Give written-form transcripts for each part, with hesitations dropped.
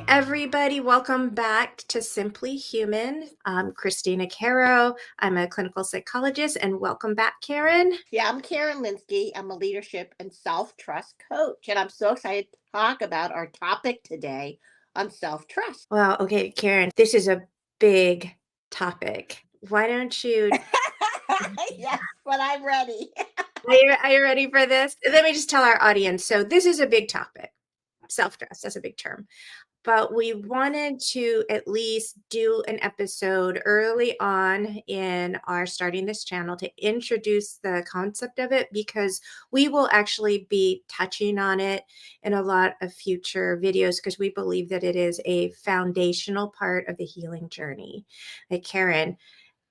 everybody. Welcome back to Simply Human. I'm Christina Caro. I'm a clinical psychologist, and welcome back, Karen. Yeah, I'm Karen Lynskey. I'm a leadership and self-trust coach, and I'm so excited to talk about our topic today on self-trust. Well, okay, Karen, this is a big topic. Why don't you? Yes, but I'm ready. Are you ready for this? Let me just tell our audience. So, this is a big topic. Self-trust, that's a big term. But we wanted to at least do an episode early on in our starting this channel to introduce the concept of it, because we will actually be touching on it in a lot of future videos, because we believe that it is a foundational part of the healing journey. Like, Karen,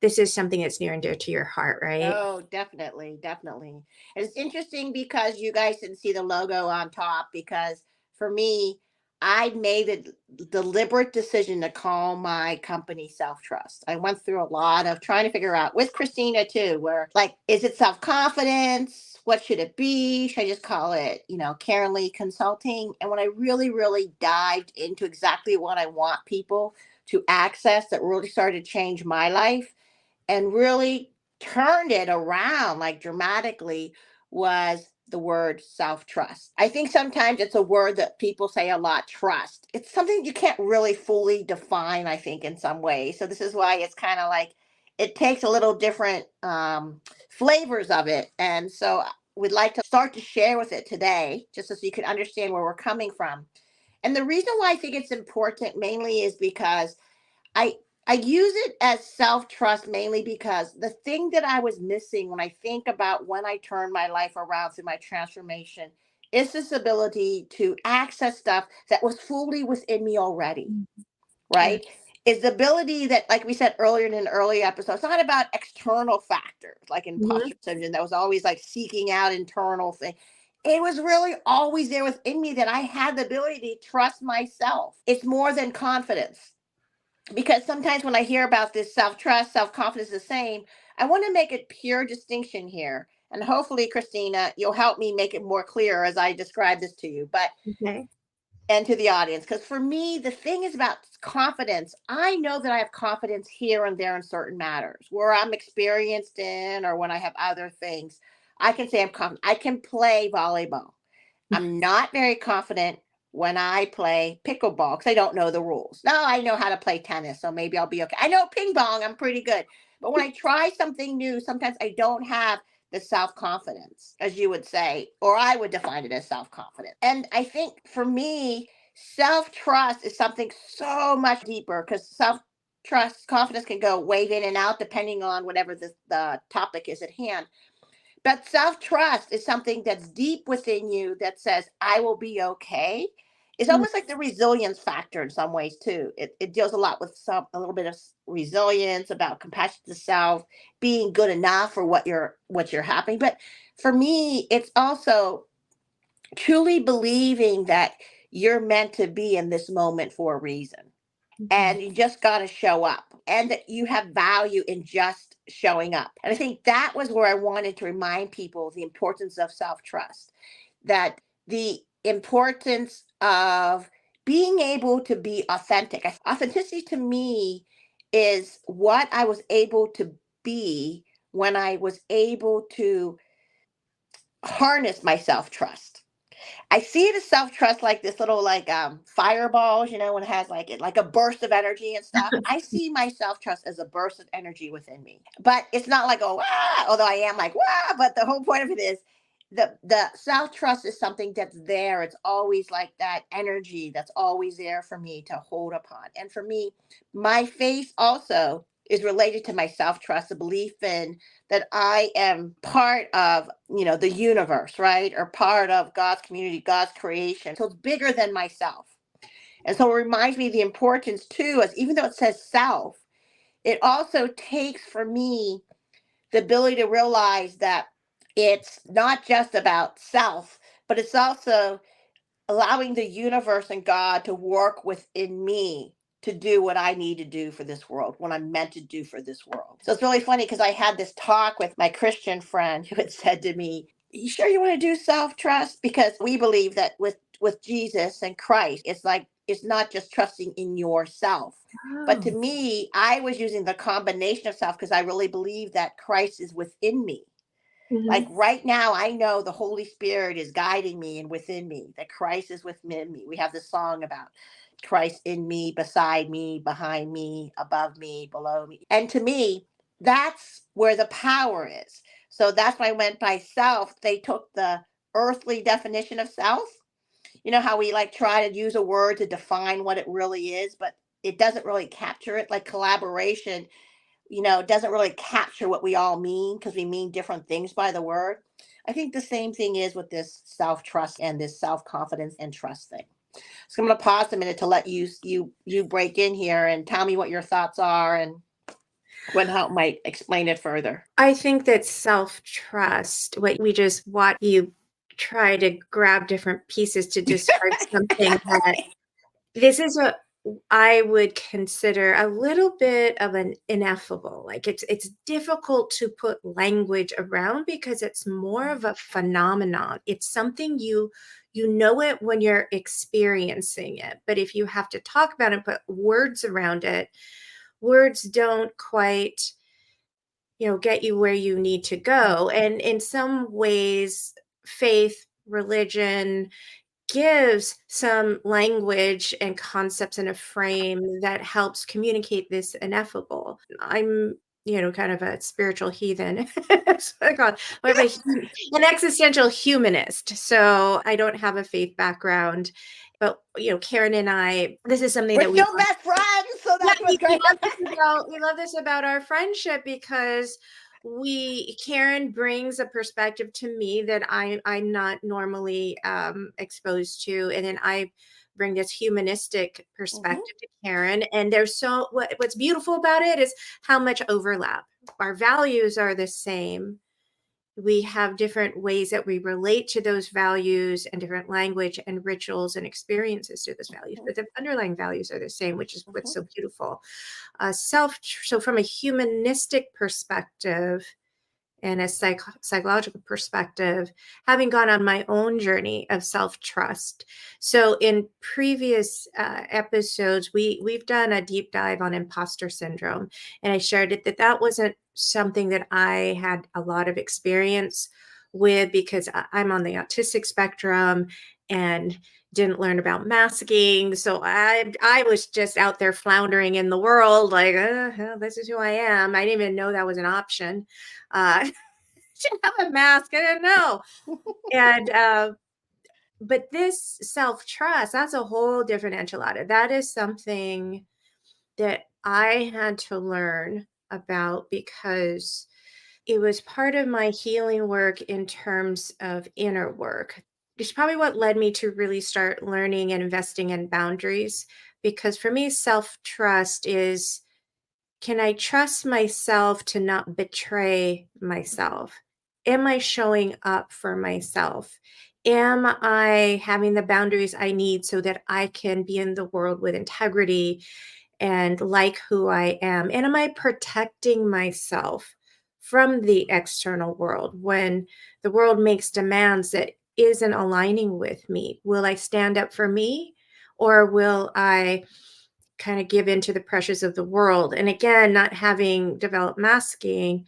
this is something that's near and dear to your heart, right? Oh, definitely, definitely. And it's interesting because you guys didn't see the logo on top because for me, I made a deliberate decision to call my company Self Trust. I went through a lot of trying to figure out with Christina too, where like, is it self confidence? What should it be? Should I just call it, Karen Lee Consulting? And when I really, really dived into exactly what I want people to access, that really started to change my life and really turned it around like dramatically was the word self trust. I think sometimes it's a word that people say a lot, trust. It's something you can't really fully define, I think, in some ways. So this is why it's kind of like it takes a little different flavors of it. And so we'd like to start to share with it today, just so you can understand where we're coming from. And the reason why I think it's important mainly is because I I use it as self-trust mainly because the thing that I was missing when I think about when I turned my life around through my transformation is this ability to access stuff that was fully within me already, Yes. right? Is the ability that, like we said earlier in an earlier episode, it's not about external factors like Mhm. imposter syndrome that was always like seeking out internal thing. It was really always there within me that I had the ability to trust myself. It's more than confidence, because sometimes when I hear about this self trust, self confidence, the same, I want to make a pure distinction here. And hopefully, Christina, you'll help me make it more clear as I describe this to you, but Okay. and to the audience. Because for me, the thing is about confidence. I know that I have confidence here and there in certain matters where I'm experienced in, or when I have other things. I can say I'm confident. I can play volleyball. I'm not very confident when I play pickleball because I don't know the rules. Now I know how to play tennis, so maybe I'll be okay. I know ping pong, I'm pretty good. But when I try something new, sometimes I don't have the self confidence, as you would say, or I would define it as self confidence. And I think for me, self trust is something so much deeper because self trust, confidence can go wave in and out depending on whatever the topic is at hand. But self trust is something that's deep within you that says, I will be okay. It's Mm. almost like the resilience factor in some ways, too. It deals a lot with a little bit of resilience, about compassion to self, being good enough for what you're happening. But for me, it's also truly believing that you're meant to be in this moment for a reason, Mhm. and you just got to show up, and that you have value in just showing up. And I think that was where I wanted to remind people the importance of self-trust, that the importance of being able to be authentic. Authenticity to me is what I was able to be when I was able to harness my self-trust. I see it as self trust like this little like fireballs, when it has like like a burst of energy and stuff. I see my self trust as a burst of energy within me, but it's not like, oh, although I am like but the whole point of it is the self trust is something that's there. It's always like that energy that's always there for me to hold upon. And for me, my faith also is related to my self trust, the belief in that I am part of, the universe, right? Or part of God's community, God's creation. So it's bigger than myself. And so it reminds me the importance too, as even though it says self, it also takes for me the ability to realize that it's not just about self, but it's also allowing the universe and God to work within me to do what I need to do for this world, what I'm meant to do for this world. So it's really funny because I had this talk with my Christian friend who had said to me, you sure you want to do self trust? Because we believe that with Jesus and Christ, it's like is not just trusting in yourself. But to Oh. me, I was using the combination of self because I really believe that Christ is within me. Like Mhm. right now, I know the Holy Spirit is guiding me and within me, that Christ is within me. We have this song about Christ in me, beside me, behind me, above me, below me. And to me, that's where the power is. So that's why I went by self. They took the earthly definition of self. You know how we like try to use a word to define what it really is, but it doesn't really capture it. Like collaboration, doesn't really capture what we all mean because we mean different things by the word. I think the same thing is with this self trust and this self confidence and trust thing. So I'm going to pause a minute to let you break in here and tell me what your thoughts are and what help might explain it further. I think that self-trust, what we just watch you try to grab different pieces to describe something that this is what I would consider a little bit of an ineffable. Like it's difficult to put language around because it's more of a phenomenon. It's something you know it when you're experiencing it. But if you have to talk about it, put words around it, words don't quite get you where you need to go. And in some ways, faith, religion gives some language and concepts in a frame that helps communicate this ineffable. I'm, kind of a spiritual heathen. That's what I call it. I'm an existential humanist. So I don't have a faith background. But, Karen and I, this is something We're that we still best friends, so yeah, that's what's great. we love this about our friendship because Karen brings a perspective to me that I'm not normally exposed to, and then I bring this humanistic Mhm, perspective to Karen. And there's what's beautiful about it is how much overlap. Our values are the same, we have different ways that we relate to those values and different language and rituals and experiences to those values, mhm, but the underlying values are the same, which is what's mhm, so beautiful. So from a humanistic perspective and a psychological perspective, having gone on my own journey of self-trust. So in previous episodes, we've done a deep dive on imposter syndrome, and I shared it that wasn't something that I had a lot of experience with because I'm on the autistic spectrum and didn't learn about masking. So I was just out there floundering in the world, like, this is who I am. I didn't even know that was an option. Should have a mask. I didn't know. And but this self-trust, that's a whole different enchilada. That is something that I had to learn about because it was part of my healing work in terms of inner work. It's probably what led me to really start learning and investing in boundaries. Because for me, self trust is, can I trust myself to not betray myself? Am I showing up for myself? Am I having the boundaries I need so that I can be in the world with integrity and like who I am? And am I protecting myself from the external world when the world makes demands that isn't aligning with me? Will I stand up for me, or will I kind of give into the pressures of the world? And again, not having developed masking,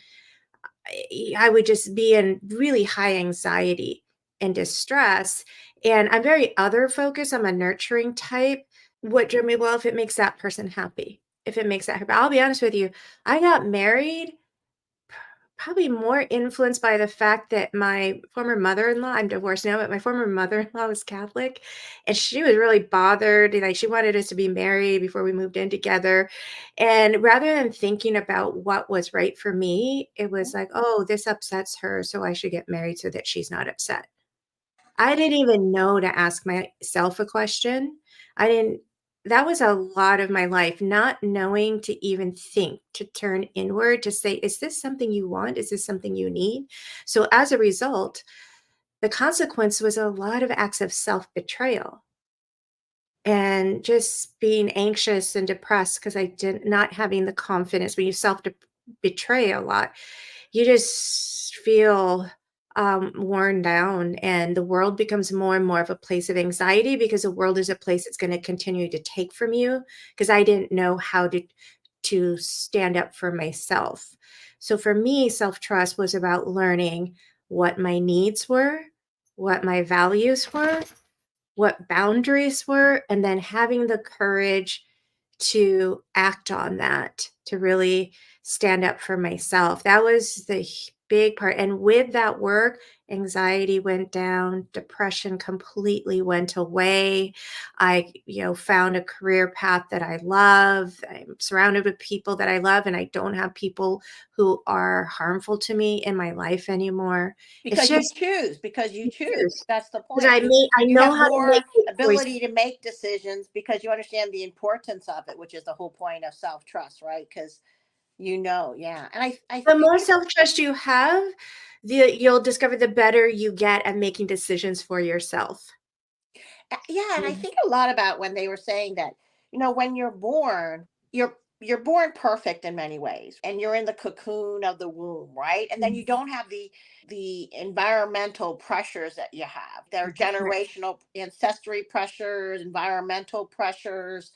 I would just be in really high anxiety and distress. And I'm very other focused. I'm a nurturing type. What drew me? Well, if it makes that person happy, if it makes that happy. I'll be honest with you. I got married probably more influenced by the fact that my former mother-in-law, I'm divorced now, but my former mother-in-law was Catholic, and she was really bothered, like, she wanted us to be married before we moved in together, and rather than thinking about what was right for me, it was like, "Oh, this upsets her, so I should get married so that she's not upset." I didn't even know to ask myself a question. I didn't That was a lot of my life, not knowing to even think, to turn inward, to say, "Is this something you want? Is this something you need?" So as a result, the consequence was a lot of acts of self-betrayal and just being anxious and depressed because I didn't not having the confidence. When you self betray a lot, you just feel worn down, and the world becomes more and more of a place of anxiety because the world is a place that's going to continue to take from you because I didn't know how to stand up for myself. So for me, self-trust was about learning what my needs were, what my values were, what boundaries were, and then having the courage to act on that, to really stand up for myself. That was the big part. And with that work, anxiety went down, depression completely went away. I, found a career path that I love. I'm surrounded with people that I love, and I don't have people who are harmful to me in my life anymore. It's Because you just choose, because you choose. That's the because point. You I you know have how to make more good choices. ability to make decisions because you understand the importance of it, which is the whole point of self-trust, right? Because yeah. And I The think more self-trust you have, you'll discover the better you get at making decisions for yourself. Yeah, and I Mhm. think a lot about when they were saying that, when you're born, you're born perfect in many ways, and you're in the cocoon of the womb, right? And then Mhm. you don't have the environmental pressures that you have. There are Right. generational ancestry pressures, environmental pressures,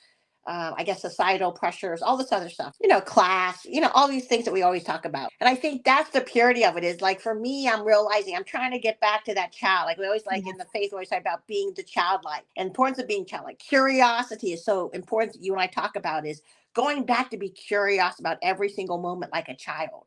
I guess societal pressures, all this other stuff, class, all these things that we always talk about. And I think that's the purity of it is like for me, I'm realizing I'm trying to get back to that child. Like we always like in the faith, we always talk about being the childlike and importance of being childlike. Curiosity is so important that you and I talk about is going back to be curious about every single moment like a child.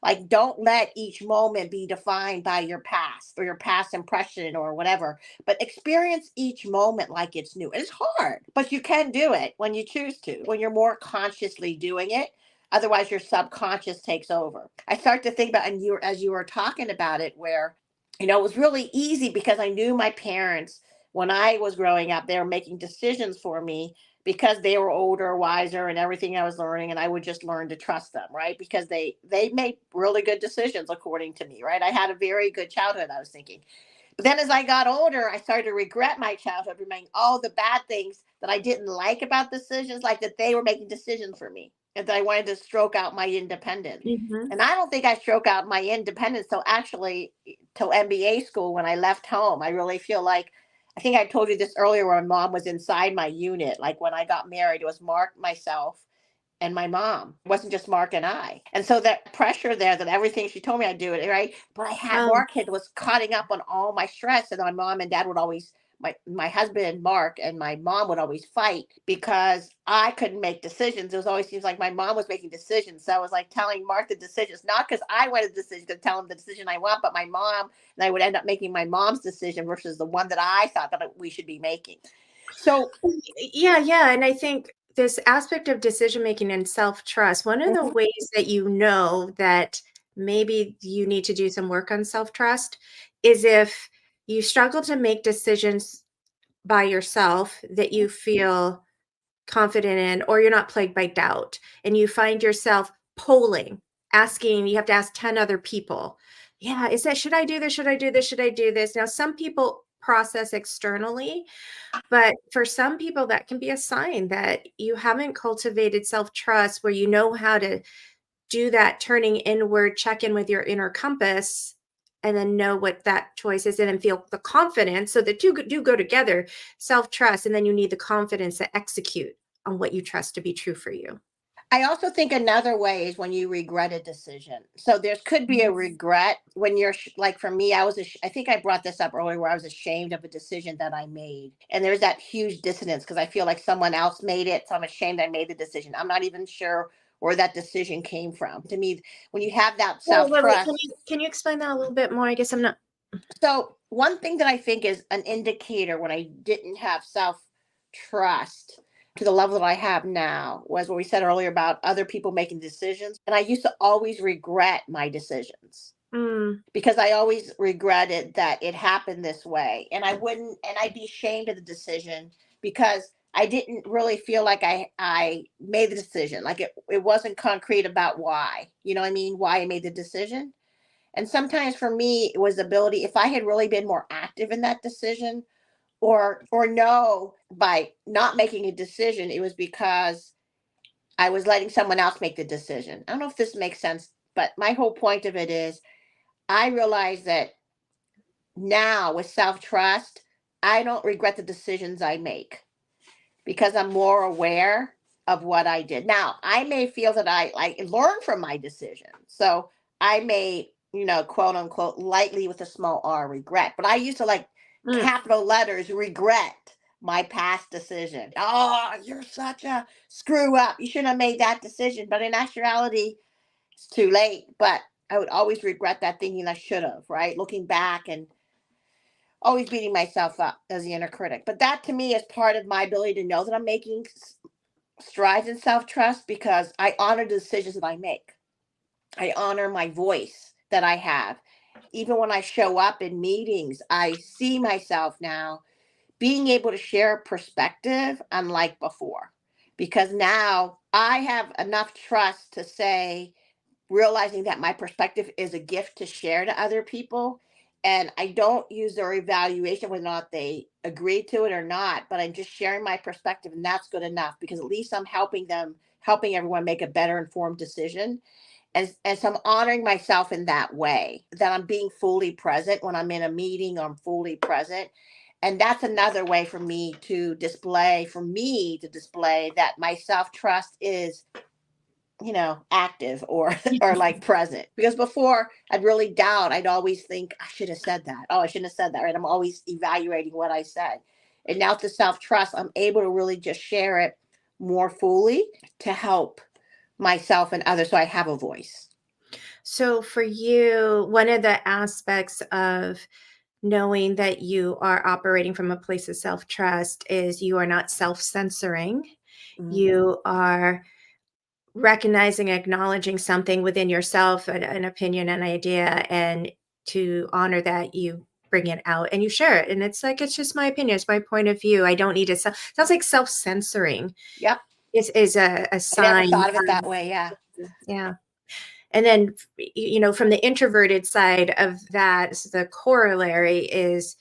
Like, don't let each moment be defined by your past or your past impression or whatever, but experience each moment like it's new. It's hard, but you can do it when you choose to, when you're more consciously doing it. Otherwise, your subconscious takes over. I start to think about, and as you were talking about it, where, it was really easy because I knew my parents when I was growing up, they were making decisions for me because they were older, wiser, and everything I was learning, and I would just learn to trust them, right? Because they made really good decisions according to me, right? I had a very good childhood, I was thinking. But then as I got older, I started to regret my childhood, remembering all the bad things that I didn't like about decisions, like that they were making decisions for me, and that I wanted to stroke out my independence. Mhm. And I don't think I stroke out my independence till actually till MBA school when I left home. I really feel like I think I told you this earlier where my mom was inside my unit. Like when I got married, it was Mark, myself, and my mom. It wasn't just Mark and I. And so that pressure there that everything she told me I'd do it, right? But I had Um, Mark had was cutting up on all my stress. And my mom and dad would always my husband Mark and my mom would always fight because I couldn't make decisions. It was always seems like my mom was making decisions. So I was like telling Mark the decisions, not because I wanted the decision to tell him the decision I want, but my mom and I would end up making my mom's decision versus the one that I thought that we should be making. So yeah, and I think this aspect of decision making and self-trust, one of the mhm, ways that you know that maybe you need to do some work on self-trust is if you struggle to make decisions by yourself that you feel confident in, or you're not plagued by doubt, and you find yourself polling, asking, you have to ask 10 other people, yeah, is that, should I do this? Should I do this? Should I do this? Now, some people process externally, but for some people, that can be a sign that you haven't cultivated self trust where you know how to do that turning inward, check in with your inner compass, and then know what that choice is and then feel the confidence. So the two do go together, self trust, and then you need the confidence to execute on what you trust to be true for you. I also think another way is when you regret a decision. So there could be a regret when you're like for me, I think I brought this up earlier where I was ashamed of a decision that I made. And there's that huge dissonance because I feel like someone else made it. So I'm ashamed I made the decision. I'm not even sure where that decision came from. To me, when you have that Wait, self-trust. can you explain that a little bit more? I guess I'm not. So one thing that I think is an indicator when I didn't have self-trust to the level that I have now was what we said earlier about other people making decisions. And I used to always regret my decisions Mm, because I always regretted that it happened this way. And I'd be ashamed of the decision because I didn't really feel like I made the decision. Like it wasn't concrete about why, you know what I mean? Why I made the decision. And sometimes for me, it was ability, if I had really been more active in that decision or no, by not making a decision, it was because I was letting someone else make the decision. I don't know if this makes sense, but my whole point of it is I realized that now with self-trust, I don't regret the decisions I make because I'm more aware of what I did. Now, I may feel that I like learn from my decisions. So I may, quote unquote, lightly with a small r regret. But I used to like Mm. capital letters regret my past decision. Oh, you're such a screw up. You shouldn't have made that decision. But in actuality, it's too late. But I would always regret that, thinking I should have, right? Looking back and always beating myself up as the inner critic. But that to me is part of my ability to know that I'm making strides in self trust because I honor the decisions that I make. I honor my voice that I have. Even when I show up in meetings, I see myself now being able to share perspective unlike before. Because now I have enough trust to say, realizing that my perspective is a gift to share to other people. And I don't use their evaluation whether or not they agree to it or not, but I'm just sharing my perspective, and that's good enough because at least I'm helping them, helping everyone make a better informed decision. And so I'm honoring myself in that way, that I'm being fully present when I'm in a meeting, I'm fully present. And that's another way for me to display that my self trust is, active or or like present. Because before I'd really doubt, I'd always think I should have said that. Oh, I shouldn't have said that, right? I'm always evaluating what I said. And now to self-trust, I'm able to really just share it more fully to help myself and others so I have a voice. So for you, one of the aspects of knowing that you are operating from a place of self-trust is you are not self-censoring. Mm-hmm. You are recognizing, acknowledging something within yourself, an opinion, an idea, and to honor that, you bring it out and you share it. And it's like, it's just my opinion, it's my point of view. I don't need to sounds like self-censoring Yep. is a I never sign. thought of it that way. Yeah. Yeah. And then, from the introverted side of that, the corollary is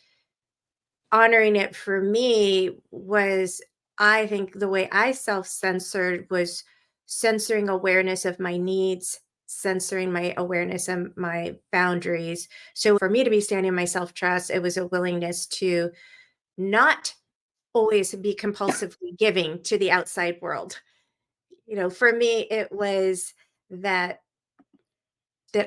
honoring it for me was, I think the way I self-censored was censoring awareness of my needs, censoring my awareness and my boundaries. So for me to be standing in my self-trust, it was a willingness to not always be compulsively giving to the outside world. For me, it was that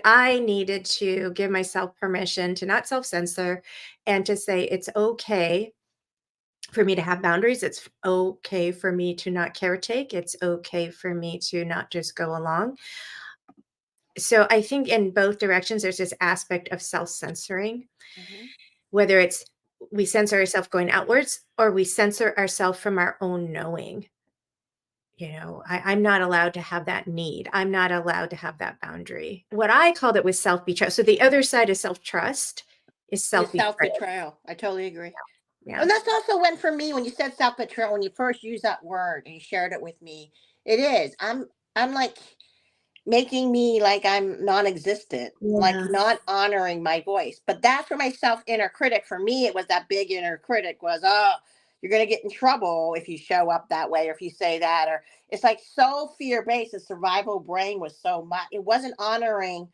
I needed to give myself permission to not self-censor and to say it's okay for me to have boundaries. It's okay for me to not caretake. It's okay for me to not just go along. So I think in both directions, there's this aspect of self-censoring, Mm-hmm. whether it's we censor ourselves going outwards or we censor ourselves from our own knowing. I'm not allowed to have that need. I'm not allowed to have that boundary. What I called it was self-betrayal. So the other side of self-trust is It's self-betrayal. self-betrayal. I totally agree. Yeah. And that's also when, for me, when you said self-betrayal, when you first used that word and you shared it with me, it is. I'm like making me like I'm non-existent, like Yeah. not honoring my voice. But that's where my self inner critic, for me, it was that big inner critic was, oh, you're gonna get in trouble if you show up that way or if you say that. Or it's like so fear-based. The survival brain was so much, it wasn't honoring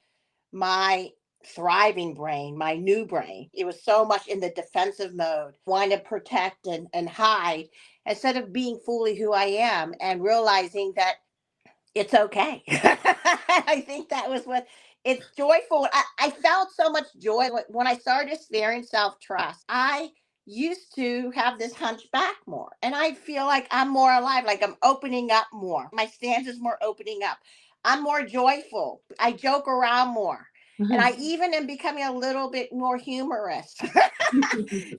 my thriving brain, my new brain. It was so much in the defensive mode, wanting to protect and hide instead of being fully who I am and realizing that it's okay. I think that was what it's joyful. I felt so much joy when I started experiencing self trust. I used to have this hunchback more, and I feel like I'm more alive, like I'm opening up more. My stance is more opening up. I'm more joyful. I joke around more. And I Mhm. even am becoming a little bit more humorous.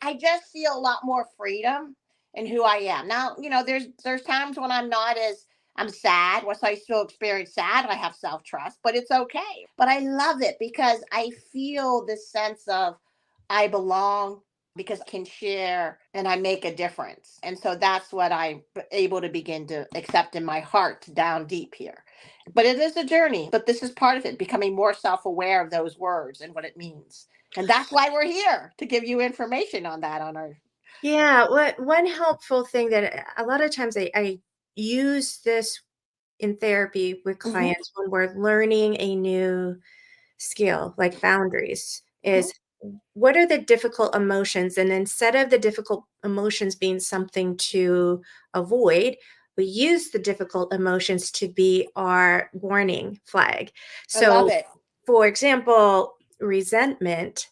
I just feel a lot more freedom in who I am. Now, there's times when I'm sad. Once I still experience sad, I have self trust, but it's okay. But I love it because I feel this sense of I belong because I can share and I make a difference. And so that's what I'm able to begin to accept in my heart down deep here. But it is a journey, but this is part of it, becoming more self aware of those words and what it means. And that's why we're here to give you information on that on our. Yeah, what one helpful thing that a lot of times I use this in therapy with Mhm, clients when we're learning a new skill, like boundaries, mhm. is what are the difficult emotions? And instead of the difficult emotions being something to avoid, we use the difficult emotions to be our warning flag. I love So, it. for example, resentment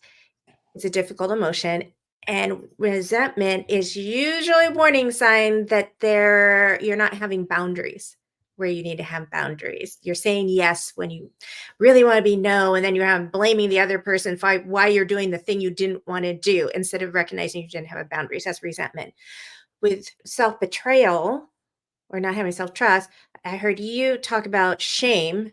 is a difficult emotion. And resentment is usually a warning sign that you're not having boundaries where you need to have boundaries. You're saying yes when you really want to be no, and then you're blaming the other person for why you're doing the thing you didn't want to do instead of recognizing you didn't have a boundaries. That's resentment. With self-betrayal or not having self-trust, I heard you talk about shame.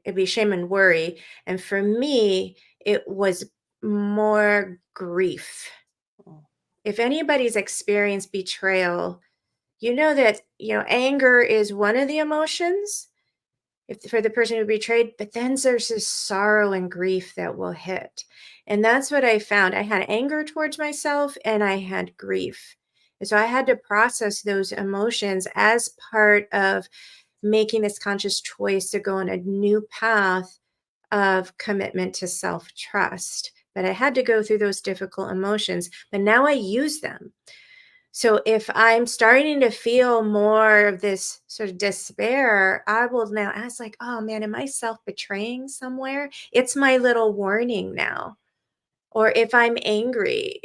It'd be shame and worry. And for me, it was more grief. Mm. If anybody's experienced betrayal, you know that, anger is one of the emotions if for the person who betrayed, but then there's this sorrow and grief that will hit. And that's what I found. I had anger towards myself and I had grief. And so I had to process those emotions as part of making this conscious choice to go on a new path of commitment to self trust. But I had to go through those difficult emotions, but now I use them. So if I'm starting to feel more of this sort of despair, I will now ask, like, oh man, am I self betraying somewhere? It's my little warning now. Or if I'm angry,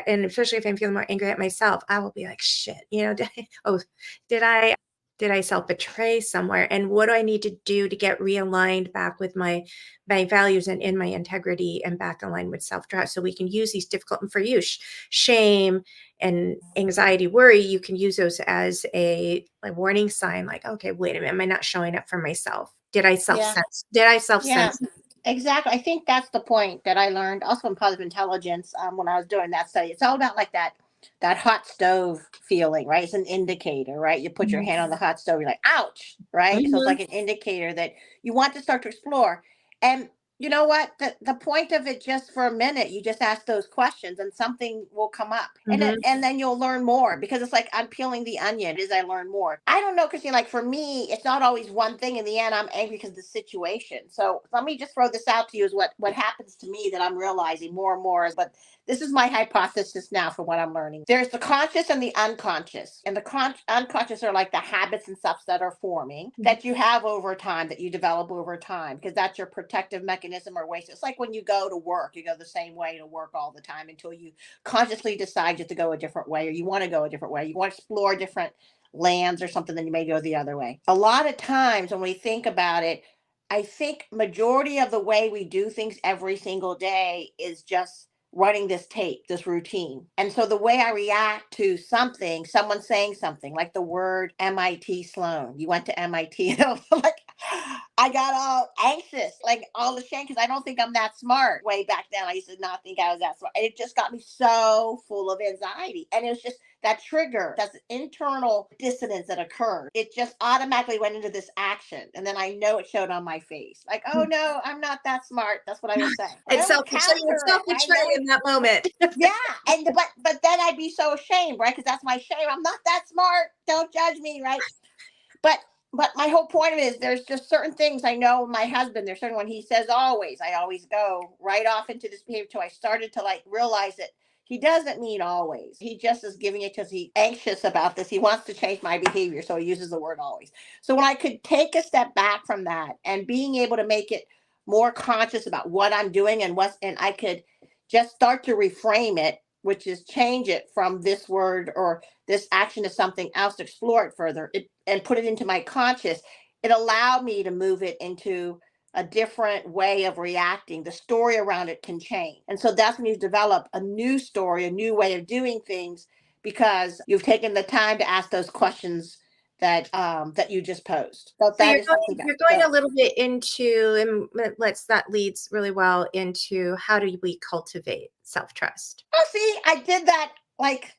and especially if I'm feeling more angry at myself, I will be like, shit, did I did I self betray somewhere? And what do I need to do to get realigned back with my values and in my integrity and back aligned with self trust? So we can use these difficult, and for you, shame and anxiety, worry, you can use those as a warning sign, like, okay, wait a minute, am I not showing up for myself? Did I self Yeah. sense? Did I self Yeah. censor? Exactly. I think that's the point that I learned also in positive intelligence when I was doing that study. It's all about like that hot stove feeling, right? It's an indicator, right? You put your hand on the hot stove, you're like, ouch, right? So it's Mhm. like an indicator that you want to start to explore. And you know what? The point of it, just for a minute, you just ask those questions and something will come up. Mhm. And then you'll learn more because it's like I'm peeling the onion as I learn more. I don't know, Christine, like for me, it's not always one thing. In the end, I'm angry because of the situation. So let me just throw this out to you is what happens to me that I'm realizing more and more is, but this is my hypothesis now for what I'm learning. There's the conscious and the unconscious. And the unconscious are like the habits and stuff that are forming Mhm. that you have over time, that you develop over time, because that's your protective mechanism or way. So it's like when you go to work, you go the same way to work all the time until you consciously decide you have to go a different way or you want to go a different way. You want to explore different lands or something, then you may go the other way. A lot of times when we think about it, I think majority of the way we do things every single day is just running this tape, this routine. And so the way I react to something, someone saying something like the word MIT Sloan, you went to MIT, like I got all anxious, like all ashamed because I don't think I'm that smart. Way back then, I used to not think I was that smart. And it just got me so full of anxiety. And it was just that trigger, that's internal dissonance that occurred. It just automatically went into this action. And then I know it showed on my face. Like, oh no, I'm not that smart. That's what I would say. And It's I would so you would counter it, right? And self-betray then we in that moment. yeah, and but then I'd be so ashamed, right? Because that's my shame. I'm not that smart. Don't judge me, right? But but my whole point of it is there's just certain things I know my husband, there's certain when he says always, I always go right off into this behavior till I started to like realize that he doesn't mean always. He just is giving it because he's anxious about this. He wants to change my behavior. So he uses the word always. So when I could take a step back from that and being able to make it more conscious about what I'm doing and I could just start to reframe it, which is change it from this word or this action to something else to explore it further and put it into my conscious, it allowed me to move it into a different way of reacting. The story around it can change. And so that's when you develop a new story, a new way of doing things, because you've taken the time to ask those questions that you just posed. So So that is something you're that going a little bit into, and that leads really well into how do we cultivate self-trust? oh, see, I did that like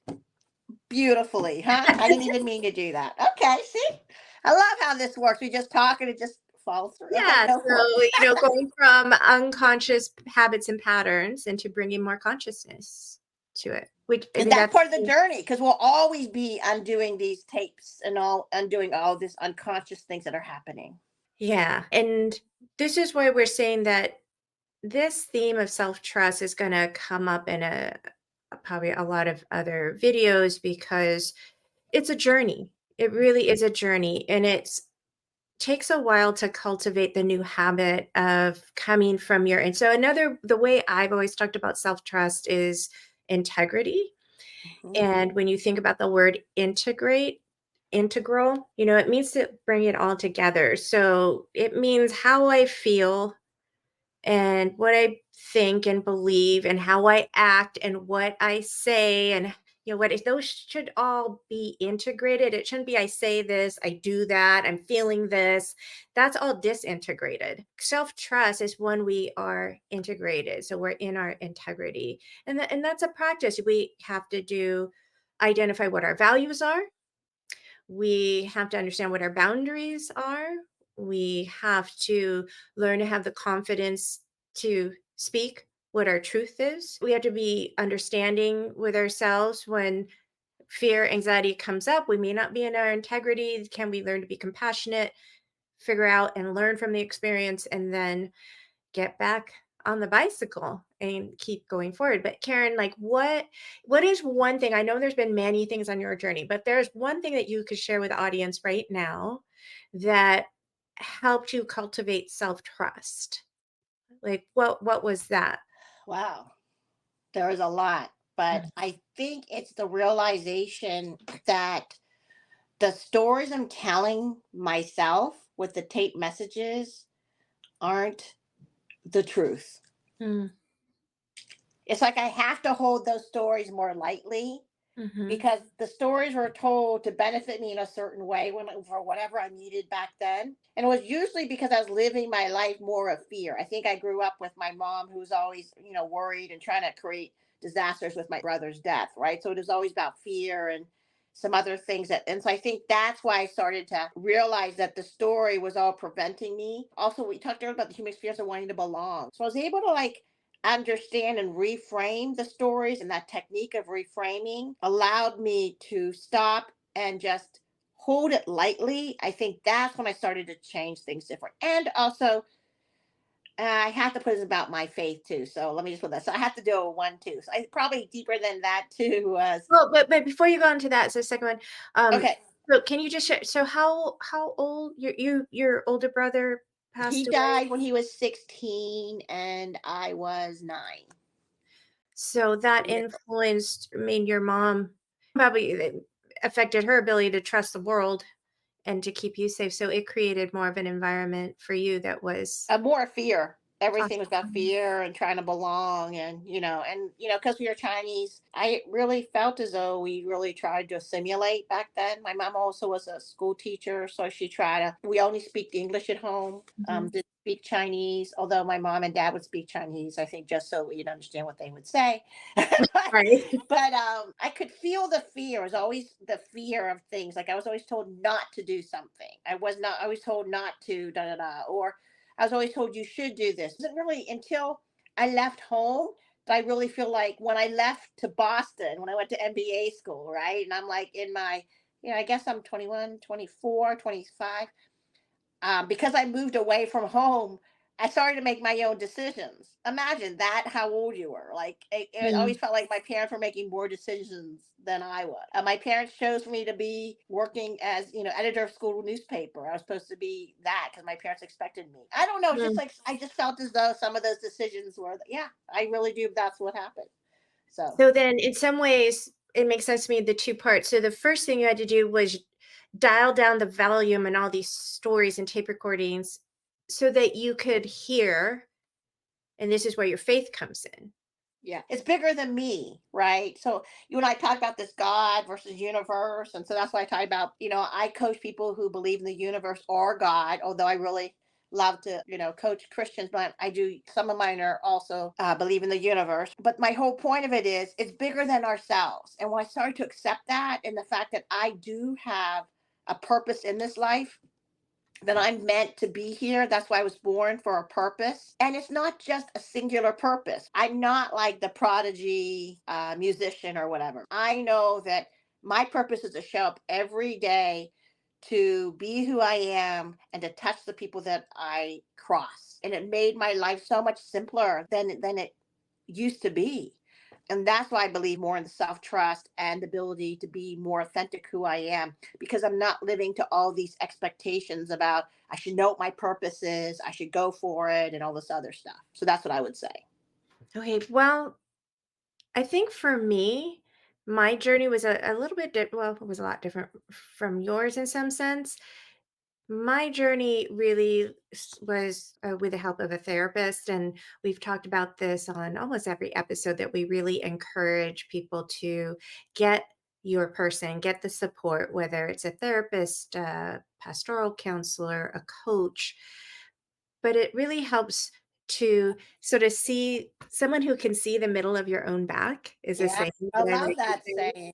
beautifully, huh? I didn't even mean to do that. Okay, see? I love how this works. We just talk and it just falls through. Okay, Yeah, go for it. so, going from unconscious habits and patterns into bringing more consciousness to it. Which I And think that's that's part of the journey because we'll always be undoing these tapes and all undoing all this unconscious things that are happening. yeah, and this is why we're saying that this theme of self-trust is going to come up in probably a lot of other videos because it's a journey. It really is a journey, and it's takes a while to cultivate the new habit of coming from your and so another the way I've always talked about self-trust is integrity. Mhm. And when you think about the word integrate, integral, it means to bring it all together. So it means how I feel and what I think and believe and how I act and what I say and what if those should all be integrated. It shouldn't be I say this, I do that, I'm feeling this. That's all disintegrated. Self-trust is when we are integrated. So we're in our integrity. And that's a practice. We have to do identify what our values are. We have to understand what our boundaries are. We have to learn to have the confidence to speak what our truth is. We have to be understanding with ourselves when fear, anxiety comes up. We may not be in our integrity. Can we learn to be compassionate, figure out and learn from the experience, and then get back on the bicycle and keep going forward. But Karen, like what is one thing? I know there's been many things on your journey, but there's one thing that you could share with the audience right now that helped you cultivate self-trust. Like what was that? Wow, there is a lot, but Mm. I think it's the realization that the stories I'm telling myself with the tape messages aren't the truth. Mm, It's like I have to hold those stories more lightly mhm, because the stories were told to benefit me in a certain way for whatever I needed back then. And it was usually because I was living my life more of fear. I think I grew up with my mom who was always, worried and trying to create disasters with my brother's death, right? So it was always about fear and some other things and so I think that's why I started to realize that the story was all preventing me. Also, we talked earlier about the human experience of wanting to belong. So I was able to understand and reframe the stories, and that technique of reframing allowed me to stop and just hold it lightly. I think that's when I started to change things different. And also, I have to put it about my faith too. So let me just put that. So I have to do a one too. So I probably deeper than that too was well, but before you go on to that, so the second one, um, okay. so can you just share, so how old your older brother passed He away? died when he was 16 and I was 9. So that influenced, I mean, your mom probably affected her ability to trust the world and to keep you safe. So it created more of an environment for you that was More fear. Everything was about toxic. fear and trying to belong, because we were Chinese, I really felt as though we really tried to assimilate back then. My mom also was a school teacher, so she tried to. We only speak English at home. Mhm. Didn't speak Chinese, although my mom and dad would speak Chinese. I think just so we'd understand what they would say. but Right. I could feel the fear. It was always the fear of things. Like I was always told not to do something. I was not. I was told not to da da da, or I was always told you should do this. It wasn't really until I left home that I really feel like when I left to Boston, when I went to MBA school, right? And I'm like in my, I guess I'm 21, 24, 25. Because I moved away from home, I started to make my own decisions. Imagine that, how old you were. Like, it always Mm, felt like my parents were making more decisions than I was. My parents chose for me to be working as, editor of school newspaper. I was supposed to be that because my parents expected me. I don't know. It's just mm. like, I just felt as though some of those decisions were, yeah, I really do. That's what happened. So, So then in some ways it makes sense to me the two parts. So the first thing you had to do was dial down the volume and all these stories and tape recordings so that you could hear, and this is where your faith comes in. yeah, it's bigger than me, right? So you and I talk about this God versus universe, and so that's why I talk about. I coach people who believe in the universe or God, although I really love to, coach Christians, but I do some of mine are also believe in the universe. But my whole point of it is, it's bigger than ourselves, and when I started to accept that and the fact that I do have a purpose in this life, that I'm meant to be here. That's why I was born for a purpose. And it's not just a singular purpose. I'm not like the prodigy musician or whatever. I know that my purpose is to show up every day to be who I am and to touch the people that I cross. And it made my life so much simpler than it used to be. And that's why I believe more in the self trust and the ability to be more authentic who I am, because I'm not living to all these expectations about I should know what my purpose is, I should go for it, and all this other stuff. So that's what I would say. Okay, well, I think for me, my journey was a little bit well, it was a lot different from yours in some sense. My journey really was with the help of a therapist, and we've talked about this on almost every episode that we really encourage people to get your person, get the support, whether it's a therapist, a pastoral counselor, a coach. But it really helps to sort of see someone who can see the middle of your own back is a Yeah, saying I that I love like to that say. saying.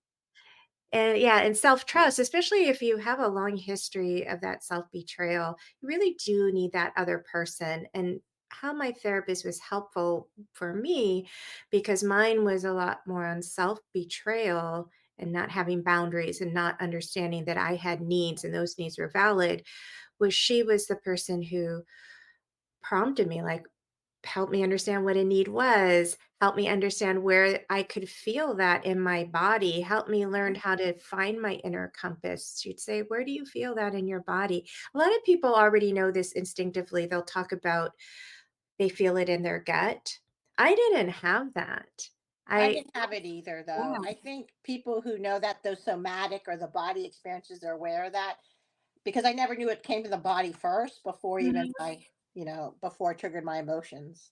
And yeah, and self-trust, especially if you have a long history of that self-betrayal, you really do need that other person. And how my therapist was helpful for me, because mine was a lot more on self-betrayal and not having boundaries and not understanding that I had needs and those needs were valid, was she was the person who prompted me, like, help me understand what a need was, help me understand where I could feel that in my body, help me learn how to find my inner compass. She'd say, "Where do you feel that in your body?" A lot of people already know this instinctively. They'll talk about they feel it in their gut. I didn't have that. I I didn't have it either, though. Yeah. I think people who know that those somatic or the body experiences are aware of that, because I never knew it came to the body first before even Mhm. before it triggered my emotions.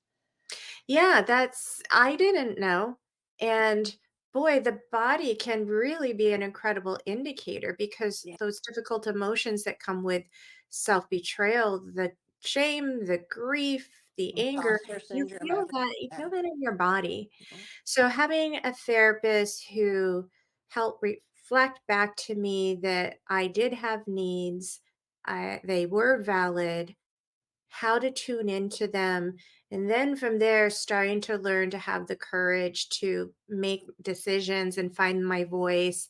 Yeah, that's I didn't know. And boy, the body can really be an incredible indicator because Yeah. those difficult emotions that come with self-betrayal, the shame, the grief, the anger, Imposter syndrome, you feel everything. that in your body. Mhm. So having a therapist who helped reflect back to me that I did have needs, they were valid, how to tune into them, and then from there starting to learn to have the courage to make decisions and find my voice.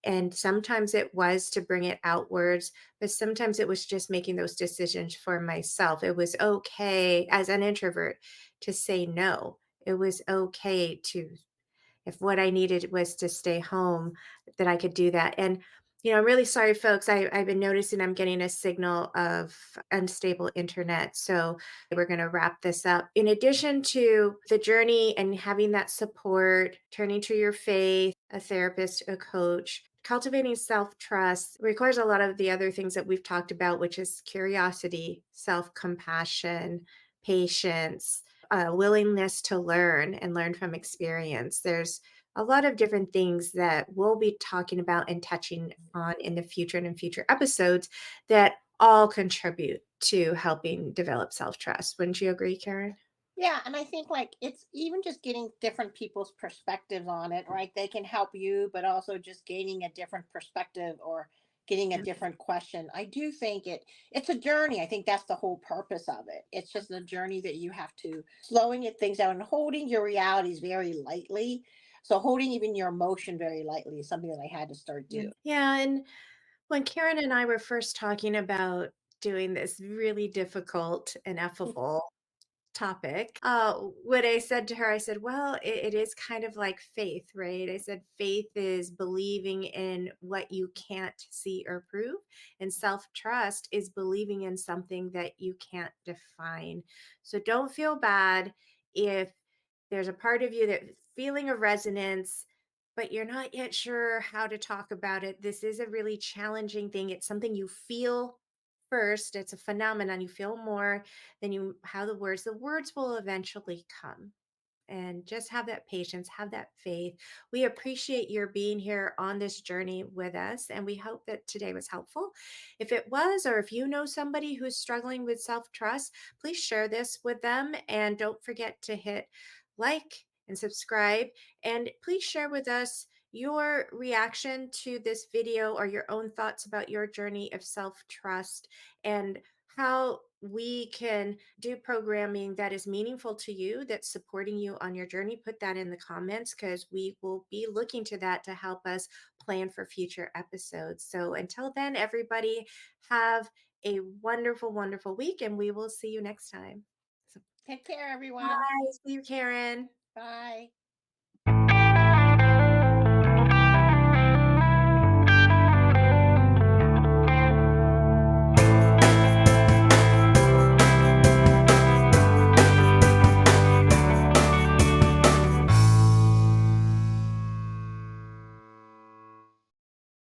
And sometimes it was to bring it outwards, but sometimes it was just making those decisions for myself. It was okay as an introvert to say no. It was okay to, if what I needed was to stay home, that I could do that. And, I'm really sorry, folks. I've been noticing I'm getting a signal of unstable internet. So we're going to wrap this up. In addition to the journey and having that support, turning to your faith, a therapist, a coach, cultivating self trust requires a lot of the other things that we've talked about, which is curiosity, self compassion, patience, willingness to learn and learn from experience. There's a lot of different things that we'll be talking about and touching on in the future and in future episodes that all contribute to helping develop self trust. Wouldn't you agree, Karen? Yeah, and I think like it's even just getting different people's perspectives on it, right? They can help you, but also just gaining a different perspective or getting a Yeah. different question. I do think it's a journey. I think that's the whole purpose of it. It's just a journey that you have to slowing it things down and holding your realities very lightly. So holding even your emotion very lightly is something that I had to start Yeah. doing. Yeah. And when Karen and I were first talking about doing this really difficult, ineffable topic. What I said to her, I said, well, it is kind of like faith, right? I said, faith is believing in what you can't see or prove, and self trust is believing in something that you can't define. So don't feel bad if there's a part of you that feeling a resonance, but you're not yet sure how to talk about it. This is a really challenging thing. It's something you feel first. It's a phenomenon. You feel more than you how the words will eventually come. And just have that patience, have that faith. We appreciate your being here on this journey with us, and we hope that today was helpful. If it was, or if you know somebody who's struggling with self trust, please share this with them. And don't forget to hit like and subscribe. And please share with us your reaction to this video or your own thoughts about your journey of self trust and how we can do programming that is meaningful to you, that's supporting you on your journey, put that in the comments because we will be looking to that to help us plan for future episodes. So until then, everybody, have a wonderful, wonderful week, and we will see you next time. So, Take care, everyone. bye. See you, Karen. Bye.